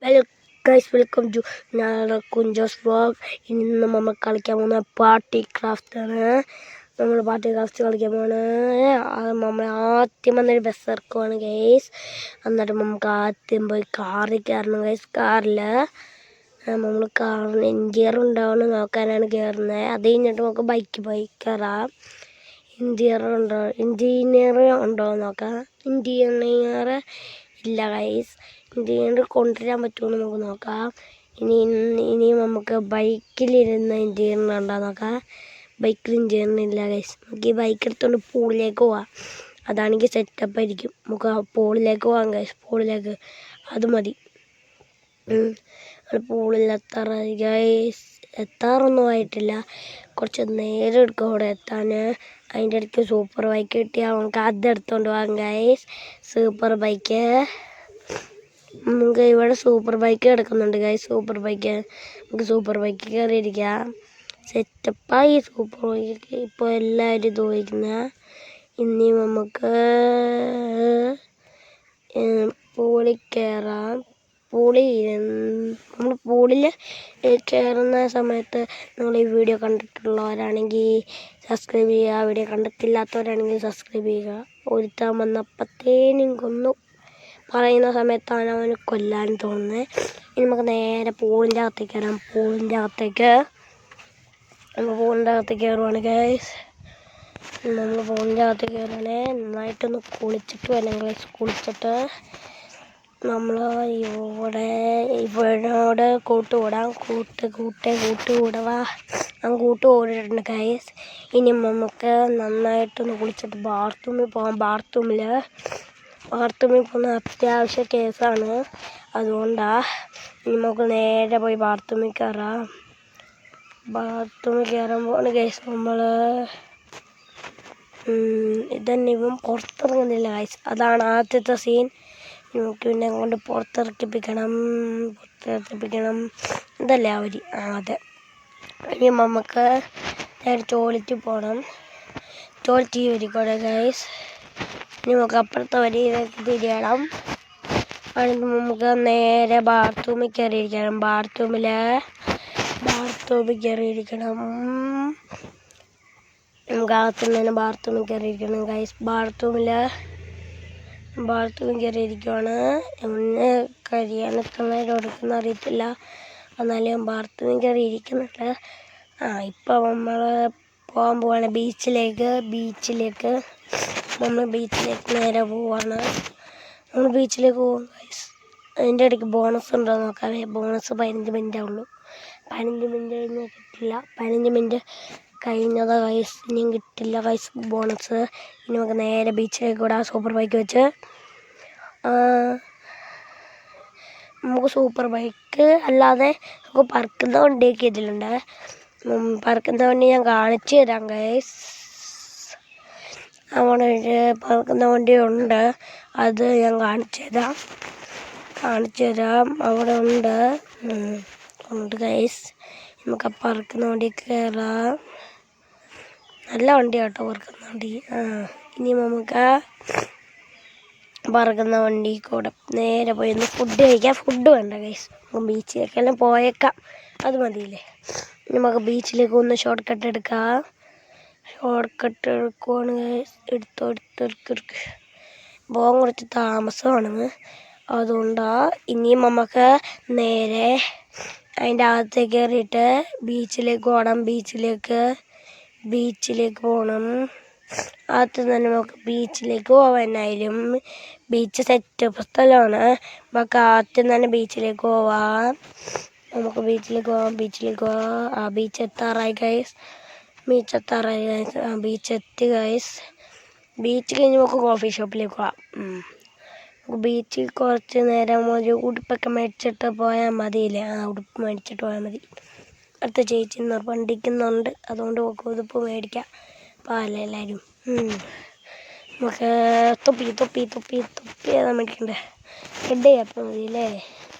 Hello guys, welcome to Kunchos vlog. ഇന്ന് നമ്മൾ കളിക്കാൻ പോകുന്ന പാർട്ടി ക്രാഫ്റ്റ് ആണ്. നമ്മൾ പാർട്ടി ക്രാഫ്റ്റ് കളിക്കാൻ പോകുന്നത് നമ്മൾ ആദ്യം വന്നൊരു ബസ് ഇറക്കുവാണ് ഗൈസ്. എന്നിട്ട് നമുക്ക് ആദ്യം പോയി കാറിൽ കയറണം ഗൈസ്. കാറിൽ നമ്മൾ കാറിന് ഇൻറ്റീരിയർ ഉണ്ടാവുമെന്ന് നോക്കാനാണ് കയറുന്നത്. അത് കഴിഞ്ഞിട്ട് നമുക്ക് ബൈക്ക് കയറാം. ഇൻറ്റീരിയർ ഉണ്ടോ നോക്കാം. ഇൻറ്റീരിയർ ഇല്ല ഗൈസ്. ഇൻറ്റീരിയർ കൊണ്ടുവരാൻ പറ്റുമെന്ന് നമുക്ക് നോക്കാം. ഇനി നമുക്ക് ബൈക്കിലിരുന്ന് ഇൻറ്റീരിയർ ഉണ്ടോ നോക്കാം. ബൈക്കിൽ ഇൻറ്റീരിയറിനില്ല ഗൈസ്. നമുക്ക് ഈ ബൈക്ക് എടുത്തുകൊണ്ട് പൂളിലേക്ക് പോവാം. അതാണെങ്കിൽ സെറ്റപ്പ് ആയിരിക്കും. നമുക്ക് പൂളിലേക്ക് പോകാം ഗൈസ്. പൂളിലേക്ക് അത് മതി. പൂളിൽ എത്താറായി ഗൈസ്. എത്താറൊന്നും ആയിട്ടില്ല, കുറച്ച് നേരം എടുക്കും അവിടെ എത്താൻ. അതിൻ്റെ ഇടയ്ക്ക് സൂപ്പർ ബൈക്ക് കിട്ടിയാൽ നമുക്ക് അത് എടുത്തുകൊണ്ട് പോകാം ഗൈസ്. സൂപ്പർ ബൈക്ക് നമുക്ക് ഇവിടെ സൂപ്പർ ബൈക്ക് കിടക്കുന്നുണ്ട് ഗൈസ്. നമുക്ക് സൂപ്പർ ബൈക്ക് കയറിയിരിക്കാം. സെറ്റപ്പായി സൂപ്പർ ബൈക്ക്. ഇപ്പോൾ എല്ലാവരും ഇത് ഉപയോഗിക്കുന്നത്. ഇനി നമുക്ക് പൂളിൽ കയറാം. നമ്മൾ പൂളിൽ കയറുന്ന സമയത്ത് നിങ്ങൾ ഈ വീഡിയോ കണ്ടിട്ടുള്ളവരാണെങ്കിൽ സബ്സ്ക്രൈബ് ചെയ്യുക. വീഡിയോ കണ്ടിട്ടില്ലാത്തവരാണെങ്കിൽ സബ്സ്ക്രൈബ് ചെയ്യുക. ഒരുത്താൻ വന്നപ്പോഴത്തേനും കൊന്നു പറയുന്ന സമയത്താണ് അവന് കൊല്ലാൻ തോന്നുന്നത്. ഇനി നമുക്ക് നേരെ പൂളിൻ്റെ അകത്തേക്ക് കയറാം. പൂളിൻ്റെ അകത്തേക്ക് കയറുവാണ് ഗൈസ്. നമ്മൾ പൂളിൻ്റെ അകത്തേക്ക് കയറുവാണേ. നന്നായിട്ടൊന്ന് കുളിച്ചിട്ട് വരാം ഗൈസ്. കുളിച്ചിട്ട് നമ്മൾ ഇവനോട് കൂട്ടുകൂടാം. കൂട്ടുകൂടവാ. ഞാൻ കൂട്ടുകൂടിയിട്ടുണ്ട് ഗൈസ്. ഇനി നമുക്ക് നന്നായിട്ടൊന്ന് കുളിച്ചിട്ട് ബാത്റൂമിൽ പോകാം. ബാത്റൂമിൽ പോകുന്ന അത്യാവശ്യ കേസാണ്. അതുകൊണ്ടാണ് ഇനി നമുക്ക് നേരെ പോയി ബാത്റൂമിൽ കയറാം. ബാത്റൂമിൽ കയറുമ്പോൾ ഗൈസ് നമ്മൾ ഇതന്നെ ഇവൻ പുറത്തിറങ്ങുന്നില്ല ഗൈസ്. അതാണ് ആദ്യത്തെ സീൻ. നമുക്ക് പിന്നെ കൊണ്ട് പുറത്തിറക്കിപ്പിക്കണം. ഇതല്ലേ അവർ. അതെ. ഇനി നമുക്ക് നേരെ ടോയ്ലറ്റിൽ പോകണം. ടോയ്ലറ്റിൽ വരിക്കോട്ടെ ഗൈസ്. ഇനി നമുക്ക് അപ്പുറത്തെ വരിയിലേക്ക് തിരിയണം. അതിന് നമുക്ക് നേരെ ബാത്റൂമിൽ കയറിയിരിക്കണം. ബാത്റൂമിൽ കയറിയിരിക്കണം. നമുക്ക് അകത്തുനിന്ന് തന്നെ ബാത്റൂമിൽ കയറിയിരിക്കണം ഗൈസ്. ബാത്റൂമിൽ കയറിയിരിക്കുവാണ്. ഒന്ന് കരിയാനൊക്കെ നേരം എടുക്കുന്ന അറിയത്തില്ല. എന്നാലും ഞാൻ ബാത്റൂമിൽ കയറിയിരിക്കുന്നുണ്ട്. ഇപ്പോൾ നമ്മൾ പോകാൻ പോവാണ് ബീച്ചിലേക്ക്. നമ്മൾ ബീച്ചിലേക്ക് നേരെ പോവാണ്. നമ്മൾ ബീച്ചിലേക്ക് പോകും ഗൈസ്. അതിൻ്റെ ഇടയ്ക്ക് ബോണസ് ഉണ്ടോ നോക്കാവേ. ബോണസ് 15 മിനിറ്റേ ഉള്ളൂ. 15 മിനിറ്റ് കഴിഞ്ഞാൽ കിട്ടില്ല. 15 മിനിറ്റ് കഴിഞ്ഞതാ ഗൈസ്. ഇനിയും കിട്ടില്ല ഗൈസ് ബോണസ്. ഇനി നമുക്ക് നേരെ ബീച്ചിലേക്ക് വിടാം. സൂപ്പർ ബൈക്ക് വെച്ച് നമുക്ക് സൂപ്പർ ബൈക്ക് അല്ലാതെ നമുക്ക് പറക്കുന്ന വണ്ടിയൊക്കെ ഇതിലുണ്ട്. പറക്കുന്ന വണ്ടി ഞാൻ കാണിച്ചു തരാം ഗൈസ്. അവിടെ ഒരു പറക്കുന്ന വണ്ടിയുണ്ട്. അത് ഞാൻ കാണിച്ചു തരാം. അവിടെ ഉണ്ട് ഗൈസ്. നമുക്ക് പറക്കുന്ന വണ്ടി കയറാം. നല്ല വണ്ടി കേട്ടോ പറക്കുന്ന വണ്ടി. ഇനി നമുക്ക് പറക്കുന്ന വണ്ടി കൂടെ നേരെ പോയി ഒന്ന് ഫുഡ് കഴിക്കാം. ഫുഡ് വേണ്ട ഗൈസ്. നമുക്ക് ബീച്ചിലേക്കെല്ലാം പോയേക്കാം. അത് മതിയില്ലേ. നമുക്ക് ബീച്ചിലേക്ക് ഒന്ന് ഷോർട്ട് കട്ട് എടുക്കാം. എടുക്കുവാണ് ഗൈസ്. എടുക്ക് പോകാൻ കുറച്ച് താമസമാണ്. അതുകൊണ്ടാണ് ഇനിയും നമുക്ക് നേരെ അതിൻ്റെ അകത്തേക്ക് കയറിയിട്ട് ബീച്ചിലേക്ക് പോകണം. ബീച്ചിലേക്ക് പോകണം. അകത്ത് തന്നെ നമുക്ക് ബീച്ചിലേക്ക് പോകാനായാലും ബീച്ച് സെറ്റപ്പ് സ്ഥലമാണ്. നമുക്ക് ആദ്യം തന്നെ ബീച്ചിലേക്ക് പോവാം. ബീച്ച് എത്താറായി ഗൈസ്. ബീച്ച് എത്തി ഗൈസ്. ബീച്ച് കഴിഞ്ഞ് നമുക്ക് കോഫി ഷോപ്പിലേക്ക് പോവാം. ബീച്ചിൽ കുറച്ച് നേരം ഒരു ഉടുപ്പൊക്കെ മേടിച്ചിട്ട് പോയാൽ മതിയില്ലേ. ഉടുപ്പ് മേടിച്ചിട്ട് പോയാൽ മതി. അടുത്ത ചേച്ചി നിർബന്ധിക്കുന്നുണ്ട്. അതുകൊണ്ട് ഉടുപ്പ് മേടിക്കാം. പാല എല്ലാവരും. നമുക്ക് തൊപ്പി ഏതാ മേടിക്കണ്ടേ. റെഡ് ക്യാപ്പ് മതിയില്ലേ.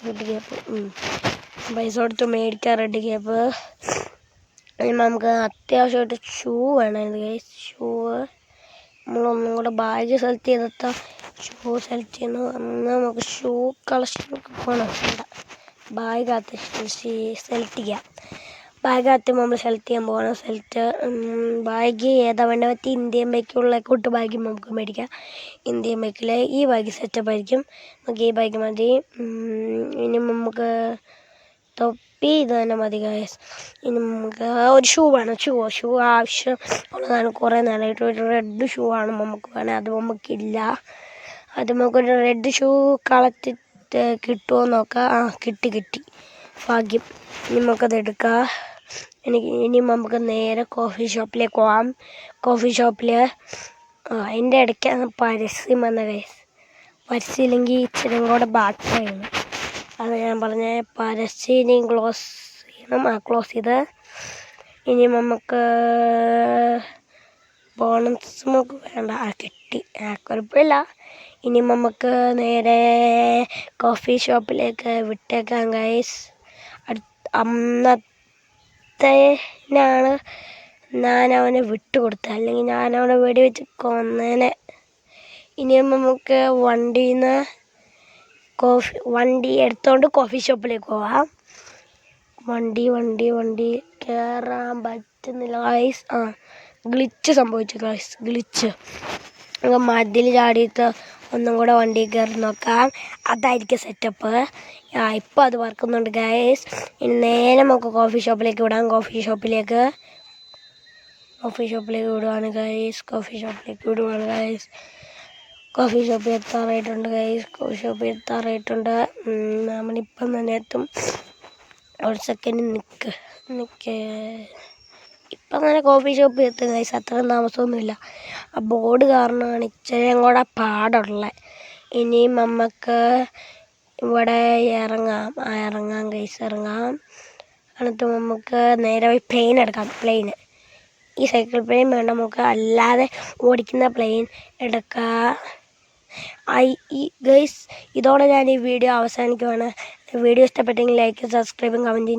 റെഡ് ക്യാപ്പ് പൈസ കൊടുത്ത് മേടിക്കാം. Red cap. നമുക്ക് അത്യാവശ്യമായിട്ട് ഷൂ വേണമായിരുന്നു ഗൈസ്. നമ്മളൊന്നും കൂടെ ബാഗ് സെലക്ട് ചെയ്തെത്താം. ഷൂ സെലക്ട് ചെയ്യുന്നു. നമുക്ക് ഷൂ കളക്ഷനൊക്കെ പോകണം. ബാഗകത്ത് സെലക്ട് ചെയ്യാം. ബാഗകത്ത് നമ്മൾ സെലക്ട് ചെയ്യാൻ പോകണം. ബാഗ് ഏതാ വേണ്ട പറ്റി ഇന്ത്യൻ ബൈക്കുള്ള കൂട്ട് ബാഗ് നമുക്ക് മേടിക്കാം. ഇന്ത്യൻ ബൈക്കിൽ ഈ ബാഗ് സെറ്റപ്പ് ആയിരിക്കും. നമുക്ക് ഈ ബാഗ് മതി. ഇനി നമുക്ക് തൊപ്പി ഇത് തന്നെ മതി ഗൈസ്. ഇനി നമുക്ക് ഒരു ഷൂ വേണം. ഷൂ ആവശ്യം ഉള്ളതാണ്. കുറേ നാളായിട്ട് ഒരു റെഡ് ഷൂ ആണ് നമുക്ക് വേണം. അത് നമുക്കില്ല. അത് നമുക്കൊരു റെഡ് ഷൂ കളത്തിട്ട് കിട്ടുമോ നോക്കാം. കിട്ടി ഭാഗ്യം. ഇനി നമുക്കത് എടുക്കാം. ഇനി നമുക്ക് നേരെ കോഫി ഷോപ്പിലേക്ക് പോകാം. കോഫി ഷോപ്പിൽ അതിൻ്റെ ഇടയ്ക്കാണ് പരസ്യം വന്ന ഗൈസ്. പരസ്യമില്ലെങ്കിൽ ഇച്ചിരി കൂടെ ബാറ്ററായിരുന്നു. അത് ഞാൻ പറഞ്ഞ പരസ്യം ഇനി ക്ലോസ് ചെയ്യണം. ക്ലോസ് ചെയ്ത് ഇനി നമുക്ക് ബോണസ് നമുക്ക് വേണ്ട. കിട്ടി. കുഴപ്പമില്ല. ഇനി നമുക്ക് നേരെ കോഫി ഷോപ്പിലേക്ക് വിട്ടേക്കാം ഗൈസ്. അന്നത്തേനാണ് ഞാനവനെ വിട്ടുകൊടുത്തത്. അല്ലെങ്കിൽ ഞാനവനെ വെടിവെച്ച് കൊന്നേനെ. ഇനി നമുക്ക് വണ്ടി എടുത്തോണ്ട് കോഫി ഷോപ്പിലേക്ക് പോവാം. വണ്ടി കയറാൻ പറ്റുന്നില്ല ഗൈസ്. ഗ്ലിച്ച് സംഭവിച്ചു ഗൈസ്. നമുക്ക് മതിൽ ചാടിയിട്ട് ഒന്നും കൂടെ വണ്ടി കയറി നോക്കാം. അതായിരിക്കും സെറ്റപ്പ്. ഇപ്പോൾ അത് വർക്കുന്നുണ്ട് ഗൈസ്. ഇനി നേരെ നമുക്ക് കോഫി ഷോപ്പിലേക്ക് വിടാം. കോഫി ഷോപ്പിലേക്ക് വിടുവാണ് ഗൈസ്. കോഫി ഷോപ്പിൽ എത്താറായിട്ടുണ്ട് ഗൈസ്. നമ്മളിപ്പം തന്നെ എത്തും. ഒരു സെക്കൻഡ് നിൽക്ക്. ഇപ്പം തന്നെ കോഫി ഷോപ്പിൽ എത്തും ഗൈസ്. അത്രയും താമസമൊന്നുമില്ല. ആ ബോർഡ് കാരണമാണ് ഇച്ചിരിയും കൂടെ പാടുള്ളത്. ഇനിയും നമുക്ക് ഇവിടെ ഇറങ്ങാം ഗൈസ്. എന്നിട്ട് നമുക്ക് നേരെ പോയി പ്ലെയിൻ എടുക്കാം. ഈ സൈക്കിൾ പ്ലെയിൻ വേണ്ട. നമുക്ക് അല്ലാതെ ഓടിക്കുന്ന പ്ലെയിൻ എടുക്കാം. ഗൈസ്, ഇതോടെ ഞാൻ ഈ വീഡിയോ അവസാനിക്കുവാണ്. വീഡിയോ ഇഷ്ടപ്പെട്ടെങ്കിൽ ലൈക്ക്, സബ്സ്ക്രൈബും കമൻറ്റും